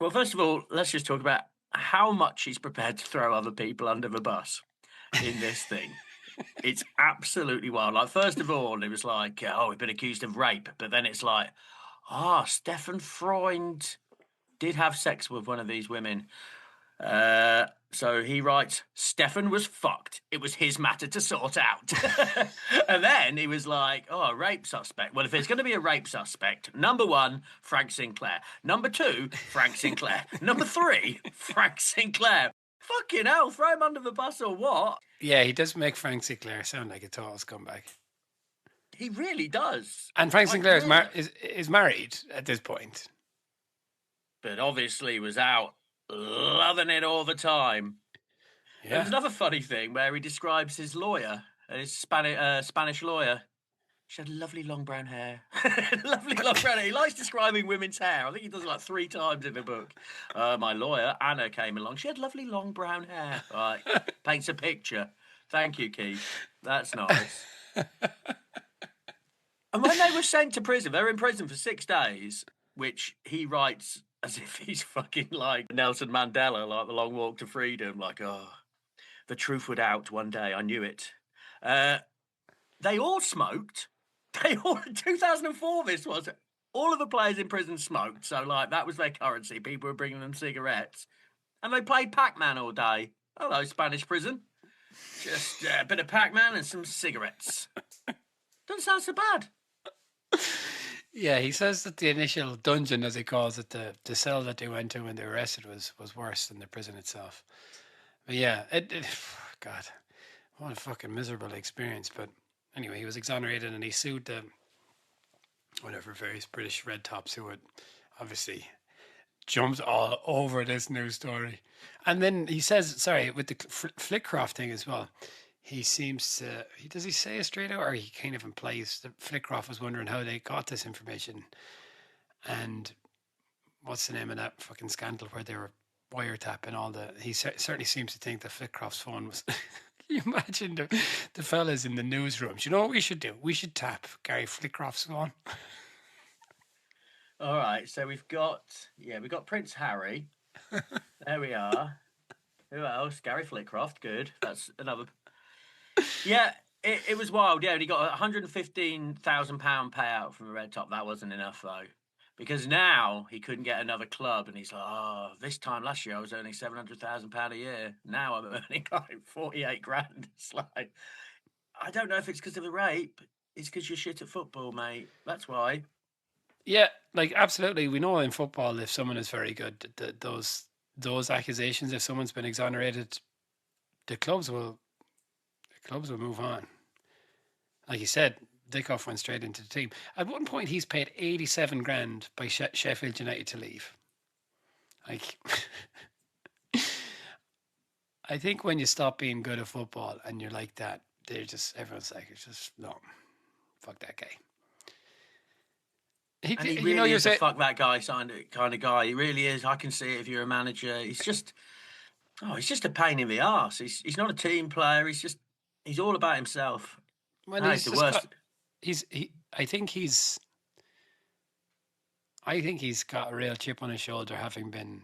[SPEAKER 4] Well, first of all, let's just talk about how much he's prepared to throw other people under the bus in this thing. It's absolutely wild. Like, first of all, it was like, we've been accused of rape. But then it's like, Stefan Freund did have sex with one of these women. So he writes, Stefan was fucked. It was his matter to sort out. And then he was like, a rape suspect. Well, if there's going to be a rape suspect, number 1, Frank Sinclair. Number 2, Frank Sinclair. Number 3, Frank Sinclair. Fucking hell, throw him under the bus or what?
[SPEAKER 2] Yeah, he does make Frank Sinclair sound like a total scumbag.
[SPEAKER 4] He really does.
[SPEAKER 2] And Frank Sinclair is married at this point.
[SPEAKER 4] But obviously was out loving it all the time. Yeah. There's another funny thing where he describes his lawyer, his Spanish lawyer. She had lovely long brown hair. Lovely long brown hair. He likes describing women's hair. I think he does it like 3 times in the book. My lawyer, Anna, came along. She had lovely long brown hair. Right. Paints a picture. Thank you, Keith. That's nice. And when they were sent to prison, they were in prison for 6 days, which he writes as if he's fucking like Nelson Mandela, like the long walk to freedom. Like, the truth would out one day. I knew it. They all smoked. In 2004, this was. All of the players in prison smoked. So, like, that was their currency. People were bringing them cigarettes. And they played Pac-Man all day. Hello, Spanish prison. Just a bit of Pac-Man and some cigarettes. Doesn't sound so bad.
[SPEAKER 2] Yeah, he says that the initial dungeon, as he calls it, the cell that they went to when they were arrested was worse than the prison itself. But yeah, God, what a fucking miserable experience. But anyway, he was exonerated and he sued the various British red tops who had obviously jumped all over this news story. And then he says, with the Flitcroft thing as well, he seems to, does he say it straight out, or he kind of implies that Flitcroft was wondering how they got this information. And what's the name of that fucking scandal where they were wiretapping all the, he certainly seems to think that Flitcroft's phone was you imagine the fellas in the newsrooms? You know what we should do? We should tap Gary Flickroft's one.
[SPEAKER 4] All right, so we've got Prince Harry. There we are. Who else? Gary Flickroft. Good. That's another. Yeah, it was wild. Yeah, and he got £115,000 payout from the Red Top. That wasn't enough though, because now he couldn't get another club, and he's like, oh, this time last year I was earning £700,000 a year. Now I'm earning like 48 grand. It's like, I don't know if it's because of the rape. It's because you're shit at football, mate. That's why.
[SPEAKER 2] Yeah, like absolutely. We know in football, if someone is very good, those accusations, if someone's been exonerated, the clubs will move on. Like you said, Dickoff went straight into the team. At one point, he's paid 87 grand by Sheffield United to leave. Like, I think when you stop being good at football and you're like that, everyone's like, it's just, no, fuck that guy.
[SPEAKER 4] And he really is a fuck that guy kind of guy. He really is. I can see it if you're a manager. He's just a pain in the arse. He's not a team player. He's all about himself.
[SPEAKER 2] Well, he's the worst. I think he's got a real chip on his shoulder, having been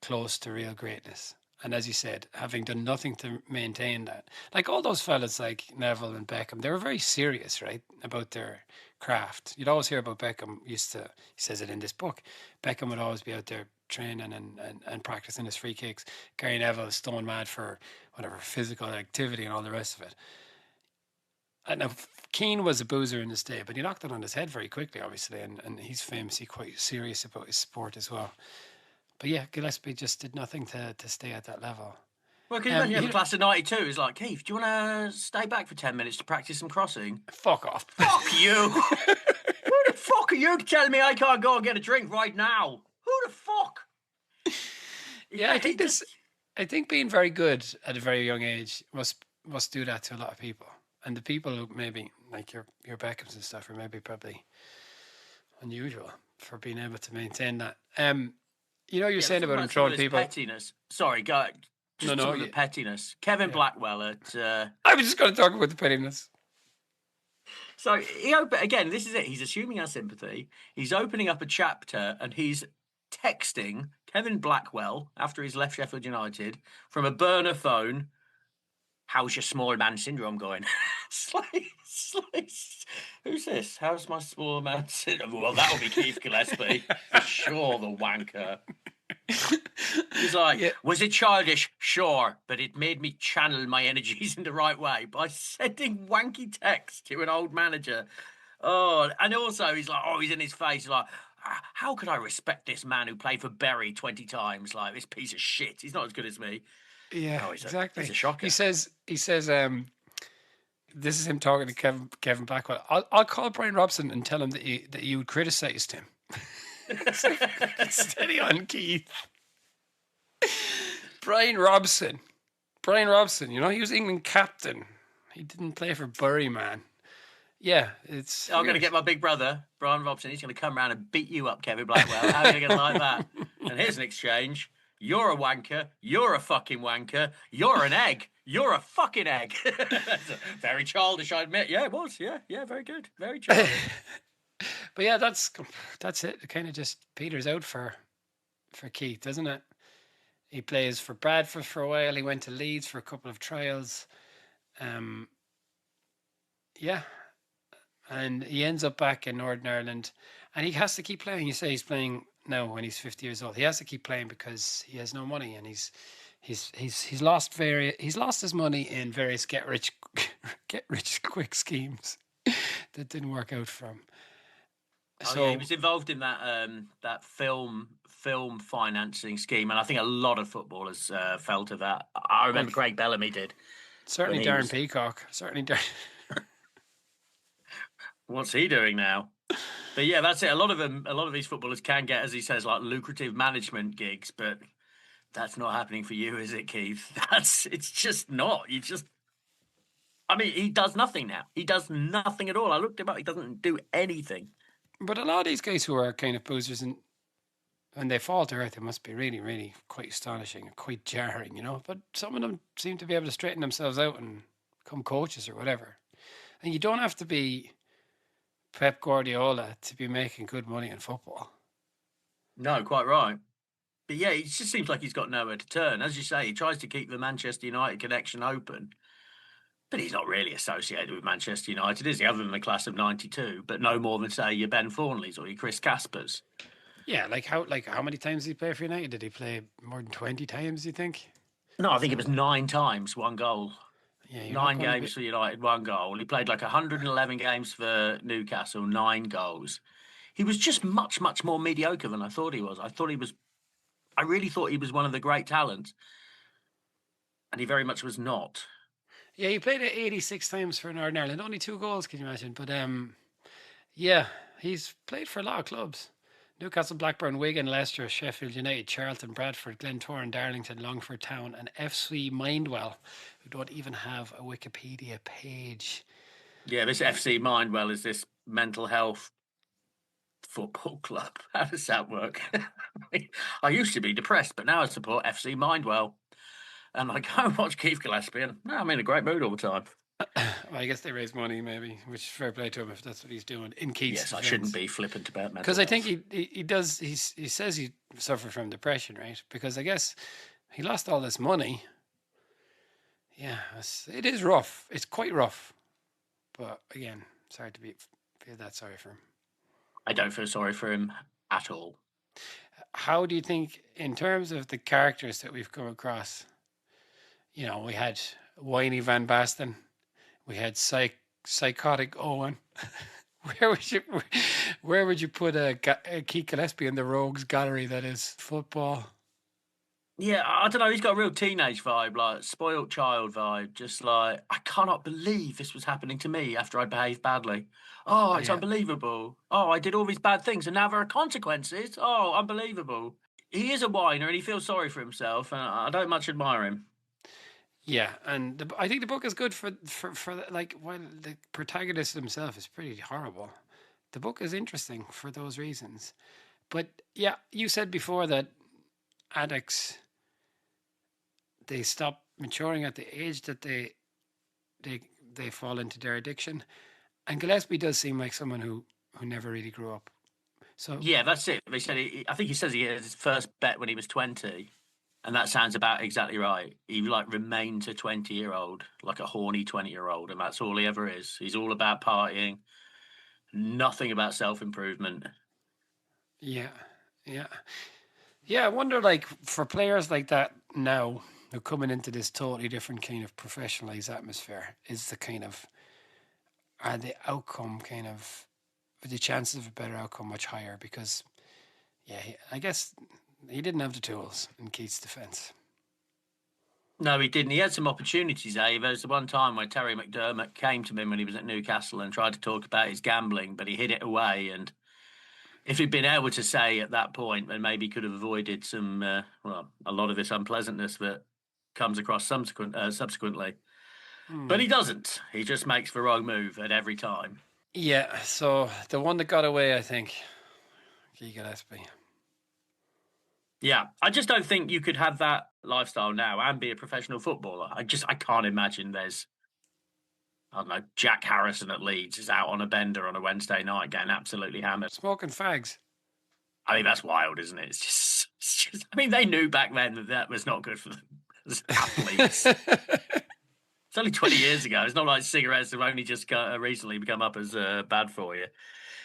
[SPEAKER 2] close to real greatness. And as you said, having done nothing to maintain that. Like all those fellas like Neville and Beckham, they were very serious, right, about their craft. You'd always hear about Beckham, he says it in this book, Beckham would always be out there training and practicing his free kicks. Gary Neville was stone mad for whatever physical activity and all the rest of it. And now Keane was a boozer in his day, but he knocked it on his head very quickly, obviously, and he's famously quite serious about his sport as well. But yeah, Gillespie just did nothing to stay at that level.
[SPEAKER 4] Well, because you have a class of 92, it's like, Keith, do you want to stay back for 10 minutes to practice some crossing?
[SPEAKER 2] Fuck off.
[SPEAKER 4] Fuck you. Who the fuck are you telling me I can't go and get a drink right now? Who the fuck?
[SPEAKER 2] Yeah, I think being very good at a very young age must do that to a lot of people. And the people who maybe, like your Beckhams and stuff, are maybe probably unusual for being able to maintain that. You know, you're saying about him throwing people.
[SPEAKER 4] Pettiness. Sorry, go. The pettiness. Kevin Blackwell at.
[SPEAKER 2] I was just going to talk about the pettiness.
[SPEAKER 4] So again, this is it. He's assuming our sympathy. He's opening up a chapter, and he's texting Kevin Blackwell after he's left Sheffield United from a burner phone. How's your small man syndrome going? Who's this? How's my small man syndrome? Well, that'll be Keith Gillespie for sure. The wanker. He's like, was it childish? Sure, but it made me channel my energies in the right way by sending wanky texts to an old manager. Oh, and also he's like, he's in his face. He's like, how could I respect this man who played for Bury 20 times? Like, this piece of shit. He's not as good as me.
[SPEAKER 2] Yeah, exactly.
[SPEAKER 4] He's a shocker.
[SPEAKER 2] He says, this is him talking to Kevin Blackwell. I'll call Brian Robson and tell him that you criticised him. Steady on, Keith. Brian Robson. You know, he was England captain. He didn't play for Bury, man. Yeah, it's.
[SPEAKER 4] I'm going to get my big brother, Brian Robson. He's going to come around and beat you up, Kevin Blackwell. How are you going to like that? And here's an exchange. You're a wanker. You're a fucking wanker. You're an egg. You're a fucking egg. Very childish, I admit. Yeah, it was. Yeah, very good. Very childish.
[SPEAKER 2] But yeah, that's it. It kind of just peters out for Keith, doesn't it? He plays for Bradford for a while. He went to Leeds for a couple of trials. Yeah. And he ends up back in Northern Ireland. And he has to keep playing. You say he's playing now when he's 50 years old. He has to keep playing because he has no money, and he's lost his money in various get rich quick schemes that didn't work out for him.
[SPEAKER 4] He was involved in that film financing scheme, and I think a lot of footballers fell to that. I remember Craig Bellamy did.
[SPEAKER 2] Certainly Darren Peacock.
[SPEAKER 4] What's he doing now? But yeah, that's it. A lot of these footballers can get, as he says, like lucrative management gigs, but that's not happening for you, is it, Keith? It's just not. He does nothing now. He does nothing at all. I looked him up. He doesn't do anything.
[SPEAKER 2] But a lot of these guys who are kind of boozers, and when they fall to earth, it must be really, really quite astonishing and quite jarring, you know. But some of them seem to be able to straighten themselves out and become coaches or whatever. And you don't have to be Pep Guardiola to be making good money in football.
[SPEAKER 4] No, quite right. But yeah, it just seems like he's got nowhere to turn. As you say, he tries to keep the Manchester United connection open, but he's not really associated with Manchester United, is he? Other than the class of '92, but no more than, say, your Ben Thornleys or your Chris Caspers.
[SPEAKER 2] Yeah, how many times did he play for United? Did he play more than 20 times, you think?
[SPEAKER 4] No, I think it was 9 times, 1 goal.
[SPEAKER 2] Yeah,
[SPEAKER 4] 9 games for United, 1 goal. He played like 111 games for Newcastle, 9 goals. He was just much, much more mediocre than I thought he was. I really thought he was one of the great talents, and he very much was not.
[SPEAKER 2] Yeah, he played it 86 times for Northern Ireland. Only 2 goals, can you imagine? But yeah, he's played for a lot of clubs. Newcastle, Blackburn, Wigan, Leicester, Sheffield United, Charlton, Bradford, Glentoran, Darlington, Longford Town, and FC Mindwell, who don't even have a Wikipedia page.
[SPEAKER 4] Yeah, this FC Mindwell is this mental health football club. How does that work? I used to be depressed, but now I support FC Mindwell. And I go and watch Keith Gillespie, and I'm in a great mood all the time.
[SPEAKER 2] Well, I guess they raise money, maybe, which is fair play to him if that's what he's doing in Keith's
[SPEAKER 4] Yes,
[SPEAKER 2] defense.
[SPEAKER 4] I shouldn't be flippant about mental
[SPEAKER 2] because I
[SPEAKER 4] health.
[SPEAKER 2] think he does. He says he suffers from depression, right? Because I guess he lost all this money. Yeah, it is rough. It's quite rough. But again, it's hard to feel that sorry for him.
[SPEAKER 4] I don't feel sorry for him at all.
[SPEAKER 2] How do you think, in terms of the characters that we've come across? You know, we had whiny Van Basten, we had psychotic Owen. Where would you put a Keith Gillespie in the rogues gallery that is football?
[SPEAKER 4] Yeah, I don't know. He's got a real teenage vibe, like spoilt child vibe. Just like, I cannot believe this was happening to me after I behaved badly. Oh, it's unbelievable. Oh, I did all these bad things and now there are consequences. Oh, unbelievable. He is a whiner and he feels sorry for himself, and I don't much admire him.
[SPEAKER 2] Yeah, and I think the book is good for like, while the protagonist himself is pretty horrible, the book is interesting for those reasons. But yeah, you said before that addicts, they stop maturing at the age that they fall into their addiction, and Gillespie does seem like someone who never really grew up. So
[SPEAKER 4] yeah, that's it. They said I think he says he had his first bet when he was 20. And that sounds about exactly right. He like remains a 20-year-old, like a horny 20-year-old, and that's all he ever is. He's all about partying, nothing about self-improvement.
[SPEAKER 2] Yeah. I wonder, like, for players like that now who are coming into this totally different kind of professionalized atmosphere, is the kind of, are the outcome kind of, the chances of a better outcome much higher? Because, yeah, I guess he didn't have the tools in Keith's defence.
[SPEAKER 4] No, he didn't. He had some opportunities, eh? There was the one time when Terry McDermott came to him when he was at Newcastle and tried to talk about his gambling, but he hid it away. And if he'd been able to say at that point, then maybe he could have avoided some, a lot of this unpleasantness that comes across subsequently. But he doesn't. He just makes the wrong move at every time.
[SPEAKER 2] Yeah, so the one that got away, I think, Keith Gillespie.
[SPEAKER 4] Yeah, I just don't think you could have that lifestyle now and be a professional footballer. I can't imagine there's, I don't know, Jack Harrison at Leeds is out on a bender on a Wednesday night getting absolutely hammered.
[SPEAKER 2] Smoking fags.
[SPEAKER 4] I mean, that's wild, isn't it? It's just I mean, they knew back then that was not good for them as athletes. It's only 20 years ago. It's not like cigarettes have only just recently become up as bad for you.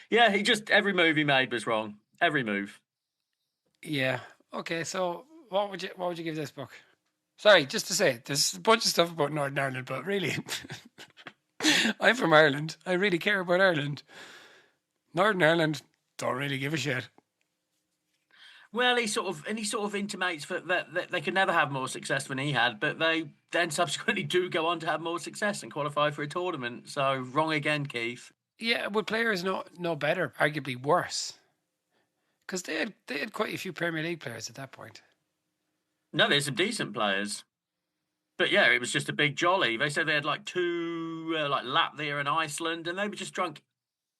[SPEAKER 4] Yeah, every move he made was wrong. Every move.
[SPEAKER 2] Yeah. Okay, so what would you give this book? Sorry, just to say, there's a bunch of stuff about Northern Ireland, but really, I'm from Ireland. I really care about Ireland. Northern Ireland don't really give a shit.
[SPEAKER 4] Well, he sort of intimates that they could never have more success than he had, but they then subsequently do go on to have more success and qualify for a tournament. So wrong again, Keith.
[SPEAKER 2] Yeah, would players no better, arguably worse? Because they had quite a few Premier League players at that point.
[SPEAKER 4] No, there's some decent players. But yeah, it was just a big jolly. They said they had like 2, like Latvia and Iceland, and they were just drunk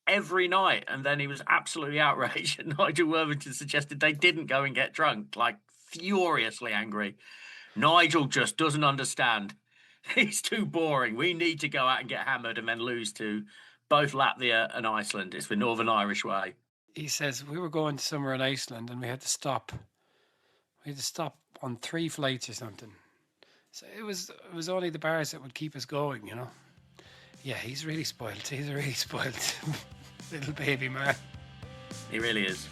[SPEAKER 4] every night. And then he was absolutely outraged. And Nigel Worthington suggested they didn't go and get drunk, like furiously angry. Nigel just doesn't understand. He's too boring. We need to go out and get hammered and then lose to both Latvia and Iceland. It's the Northern Irish way.
[SPEAKER 2] He says we were going somewhere in Iceland and we had to stop. We had to stop on 3 flights or something. So it was only the bars that would keep us going, you know. Yeah, he's really spoiled. He's a really spoiled little baby man.
[SPEAKER 4] He really is.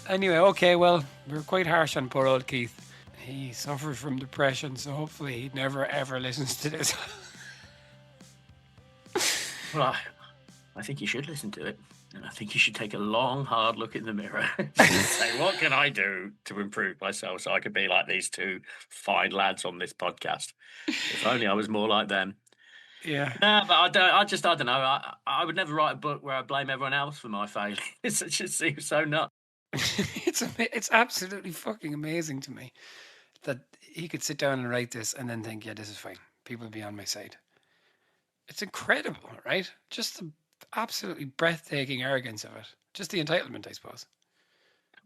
[SPEAKER 2] Anyway, okay, well, we're quite harsh on poor old Keith. He suffers from depression, so hopefully he never ever listens to this.
[SPEAKER 4] Well, I think you should listen to it. And I think you should take a long, hard look in the mirror and say, what can I do to improve myself so I could be like these 2 fine lads on this podcast? If only I was more like them.
[SPEAKER 2] Yeah.
[SPEAKER 4] No, but I don't know. I would never write a book where I blame everyone else for my failures. It just seems so nuts.
[SPEAKER 2] It's absolutely fucking amazing to me that he could sit down and write this and then think, yeah, this is fine. People will be on my side. It's incredible, right? Just the absolutely breathtaking arrogance of it. Just the entitlement, I suppose.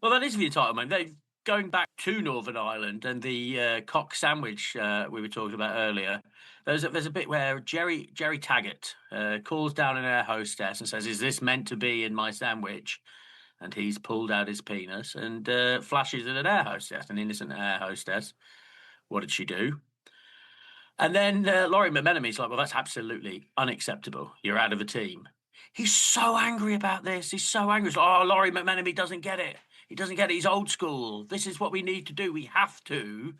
[SPEAKER 4] Well, that is the entitlement. Going back to Northern Ireland and the cock sandwich we were talking about earlier, there's a bit where Jerry Taggart calls down an air hostess and says, "Is this meant to be in my sandwich?" And he's pulled out his penis and flashes at an air hostess, an innocent air hostess. What did she do? And then Laurie McMenemy's like, well, that's absolutely unacceptable. You're out of the team. He's so angry about this. He's so angry. He's like, oh, Laurie McMenemy doesn't get it. He doesn't get it. He's old school. This is what we need to do. We have to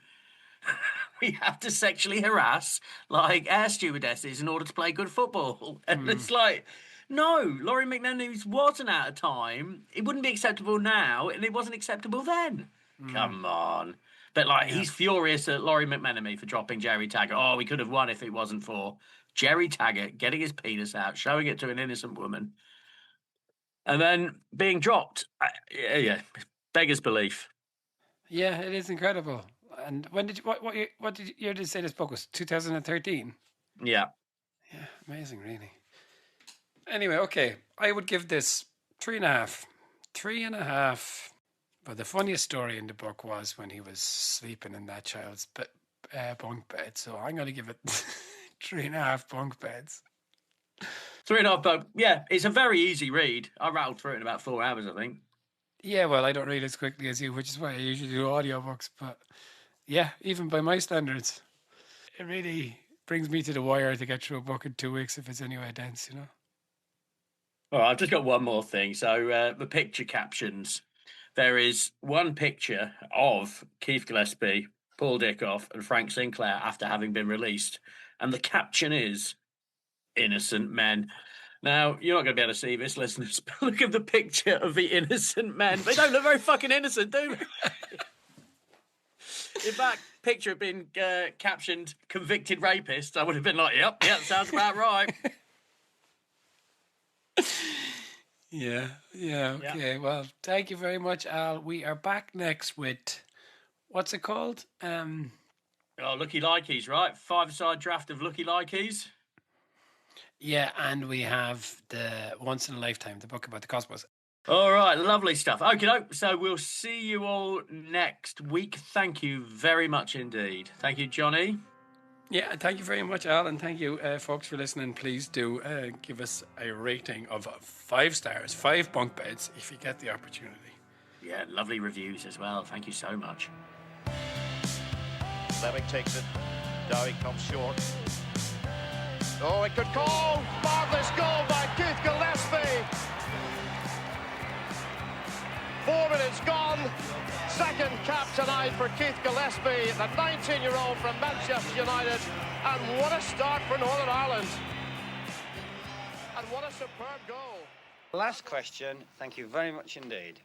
[SPEAKER 4] sexually harass like air stewardesses in order to play good football. And it's like, no, Laurie McMenemy wasn't out of time. It wouldn't be acceptable now, and it wasn't acceptable then. Come on. But he's furious at Laurie McMenemy for dropping Jerry Taggart. Oh, we could have won if it wasn't for Jerry Taggart getting his penis out, showing it to an innocent woman, and then being dropped. Beggars belief.
[SPEAKER 2] Yeah, it is incredible. And when did you, what year did you say this book was? 2013.
[SPEAKER 4] Yeah.
[SPEAKER 2] Yeah, amazing, really. Anyway, okay, I would give this 3.5. 3.5. But the funniest story in the book was when he was sleeping in that child's bunk bed. So I'm going to give it 3.5 bunk beds.
[SPEAKER 4] 3.5 bunk. Yeah, it's a very easy read. I rattled through it in about 4 hours, I think.
[SPEAKER 2] Yeah, well, I don't read as quickly as you, which is why I usually do audiobooks. But yeah, even by my standards, it really brings me to the wire to get through a book in 2 weeks if it's anyway dense, you know.
[SPEAKER 4] All right, I've just got one more thing. So the picture captions. There is one picture of Keith Gillespie, Paul Dickoff, and Frank Sinclair after having been released. And the caption is, innocent men. Now, you're not going to be able to see this, listeners, but look at the picture of the innocent men. They don't look very fucking innocent, do they? If that picture had been captioned convicted rapists, I would have been like, yep, sounds about right.
[SPEAKER 2] Yeah, okay. Well, thank you very much, Al. We are back next with, what's it called?
[SPEAKER 4] Lucky Likeys, right? 5-a-side draft of Lucky Likeys.
[SPEAKER 2] Yeah, and we have the Once in a Lifetime, the book about the cosmos.
[SPEAKER 4] All right, lovely stuff. Okay, so we'll see you all next week. Thank you very much indeed. Thank you, Johnny.
[SPEAKER 2] Yeah, thank you very much, Al, and thank you, folks, for listening. Please do give us a rating of 5 stars, 5 bunk beds, if you get the opportunity.
[SPEAKER 4] Yeah, lovely reviews as well. Thank you so much.
[SPEAKER 3] Fleming takes it. Dowie comes short. Oh, it could go! Marvellous goal by Keith Gillespie! 4 minutes gone. Second cap tonight for Keith Gillespie, the 19-year-old from Manchester United. And what a start for Northern Ireland. And what a superb goal.
[SPEAKER 5] Last question. Thank you very much indeed.